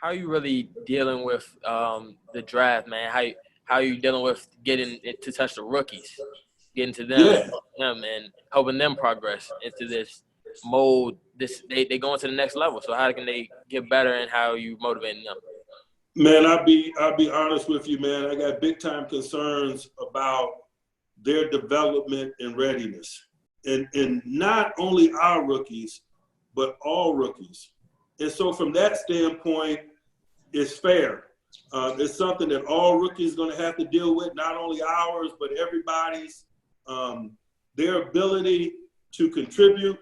how are you really dealing with the draft, man? How are you dealing with getting it to touch the rookies, getting to Yeah, them and helping them progress into this mold? They going to the next level. So how can they get better, and how are you motivating them? man, I'll be honest with you, man. I got big time concerns about their development and readiness. And not only our rookies, but all rookies. And so from that standpoint, it's fair. It's something that all rookies are going to have to deal with, not only ours, but everybody's. Their ability to contribute,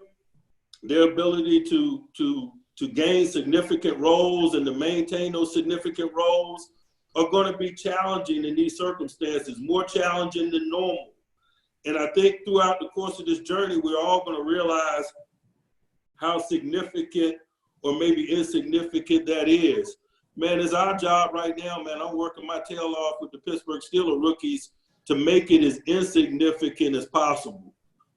their ability to gain significant roles and to maintain those significant roles are going to be challenging in these circumstances, more challenging than normal. And I think throughout the course of this journey, we're all going to realize how significant or maybe insignificant that is. Man, it's our job right now, man. I'm working my tail off with the Pittsburgh Steelers rookies to make it as insignificant as possible.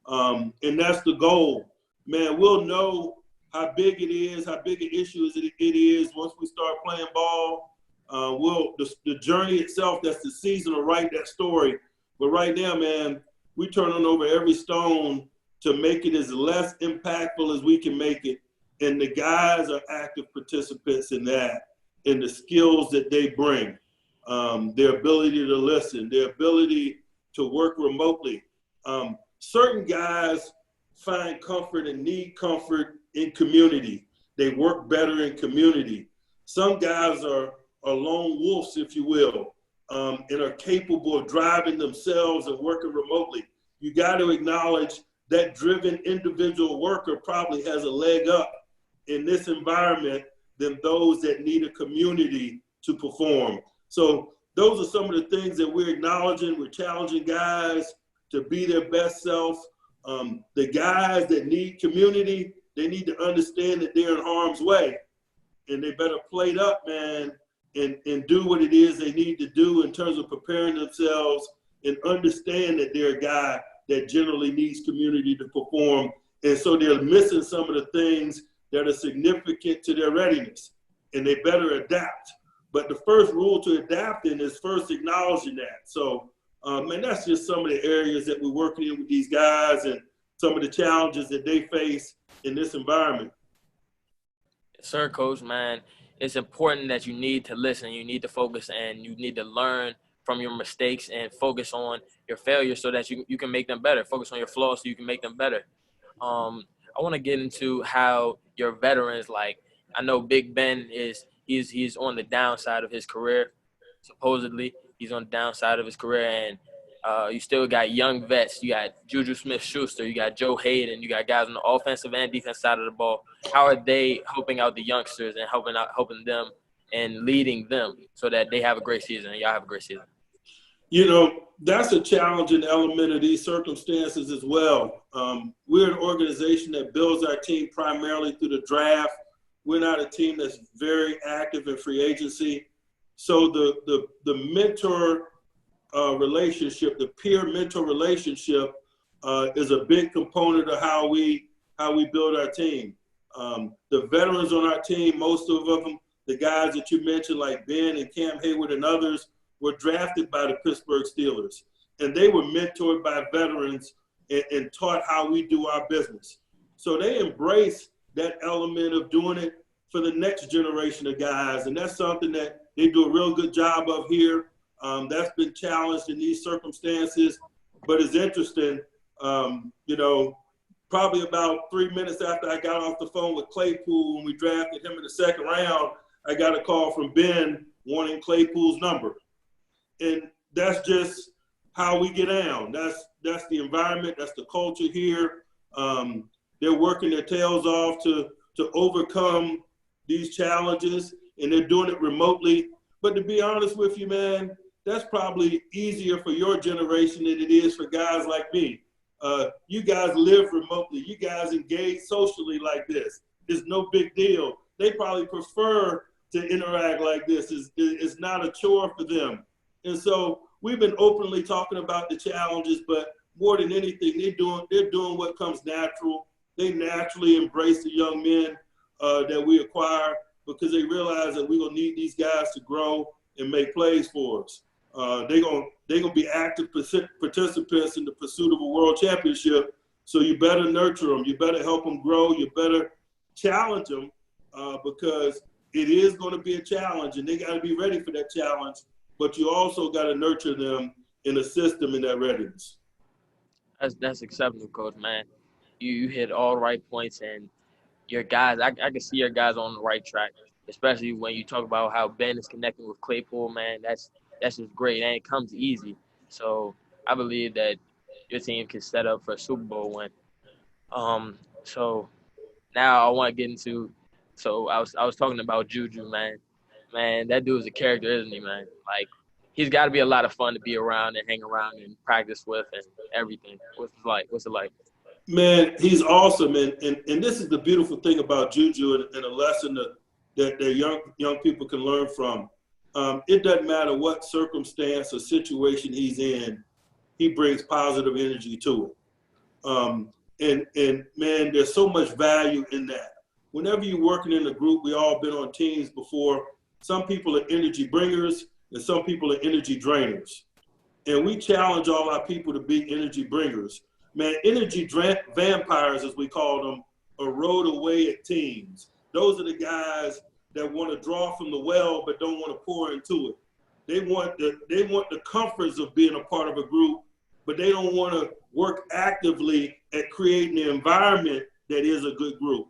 And that's the goal. Man, we'll know how big it is, how big an issue it is once we start playing ball. The journey itself, that's the season, will write that story. But right now, man, we turning over every stone to make it as less impactful as we can make it. And the guys are active participants in that, and the skills that they bring, their ability to listen, their ability to work remotely. Certain guys find comfort and need comfort in community. They work better in community. Some guys are lone wolves, if you will, and are capable of driving themselves and working remotely. You got to acknowledge that driven individual worker probably has a leg up in this environment than those that need a community to perform. So those are some of the things that we're acknowledging. We're challenging guys to be their best self. The guys that need community, they need to understand that they're in harm's way, and they better plate up, man, and do what it is they need to do in terms of preparing themselves, and understand that they're a guy that generally needs community to perform. And so they're missing some of the things that are significant to their readiness, and they better adapt. But the first rule to adapting is first acknowledging that. So, man, that's just some of the areas that we're working in with these guys and some of the challenges that they face in this environment. Sir, Coach, man, it's important that you need to listen, you need to focus, and you need to learn from your mistakes and focus on your failures so that you can make them better. Focus on your flaws so you can make them better. I want to get into how your veterans, like, I know Big Ben he's on the downside of his career. Supposedly, he's on the downside of his career, and you still got young vets. You got Juju Smith-Schuster, you got Joe Hayden, you got guys on the offensive and defensive side of the ball. How are they helping out the youngsters and helping them and leading them so that they have a great season and y'all have a great season? You know, that's a challenging element of these circumstances as well. We're an organization that builds our team primarily through the draft. We're not a team that's very active in free agency. So the mentor relationship, the peer mentor relationship, is a big component of how we build our team. The veterans on our team, most of them, the guys that you mentioned like Ben and Cam Hayward and others, were drafted by the Pittsburgh Steelers, and they were mentored by veterans and taught how we do our business. So they embrace that element of doing it for the next generation of guys, and that's something that they do a real good job of here. That's been challenged in these circumstances, but it's interesting. You know, probably about 3 minutes after I got off the phone with Claypool when we drafted him in the second round, I got a call from Ben wanting Claypool's number. And that's just how we get down. That's the environment. That's the culture here. They're working their tails off to overcome these challenges, and they're doing it remotely. But to be honest with you, man, that's probably easier for your generation than it is for guys like me. You guys live remotely. You guys engage socially like this. It's no big deal. They probably prefer to interact like this. It's not a chore for them. And so we've been openly talking about the challenges, but more than anything, they're doing what comes natural. They naturally embrace the young men that we acquire. because they realize that we're gonna need these guys to grow and make plays for us. They're gonna be active participants in the pursuit of a world championship. So you better nurture them. You better help them grow. You better challenge them because it is going to be a challenge, and they got to be ready for that challenge. But you also got to nurture them and assist them in that readiness. That's exceptional, coach, man. You hit all the right points, and your guys, I can see your guys on the right track, especially when you talk about how Ben is connecting with Claypool, man. That's just great, and it comes easy. So I believe that your team can set up for a Super Bowl win. So now I want to get into. So I was talking about Juju, man. Man, that dude's a character, isn't he, man? Like he's got to be a lot of fun to be around and hang around and practice with and everything. What's it like? What's it like? Man, he's awesome, and this is the beautiful thing about Juju, and a lesson that young people can learn from. It doesn't matter what circumstance or situation he's in, he brings positive energy to it. And man, there's so much value in that. Whenever you're working in a group, we all been on teams before. Some people are energy bringers, and some people are energy drainers. And we challenge all our people to be energy bringers. Man, energy vampires, as we call them, erode away at teams. Those are the guys that want to draw from the well but don't want to pour into it. They want the comforts of being a part of a group, but they don't want to work actively at creating the environment that is a good group.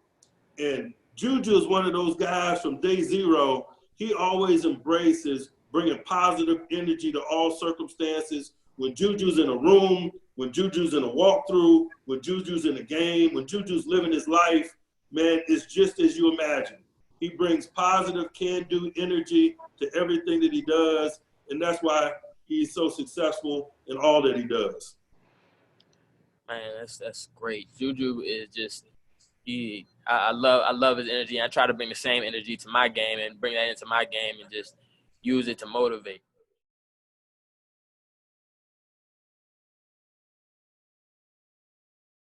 And Juju is one of those guys from day zero. He always embraces bringing positive energy to all circumstances. When Juju's in a room, when Juju's in a walkthrough, when Juju's in a game, when Juju's living his life, man, it's just as you imagine. He brings positive can-do energy to everything that he does, and that's why he's so successful in all that he does. Man, that's great. Juju is just I love his energy. I try to bring the same energy to my game and bring that into my game and just use it to motivate.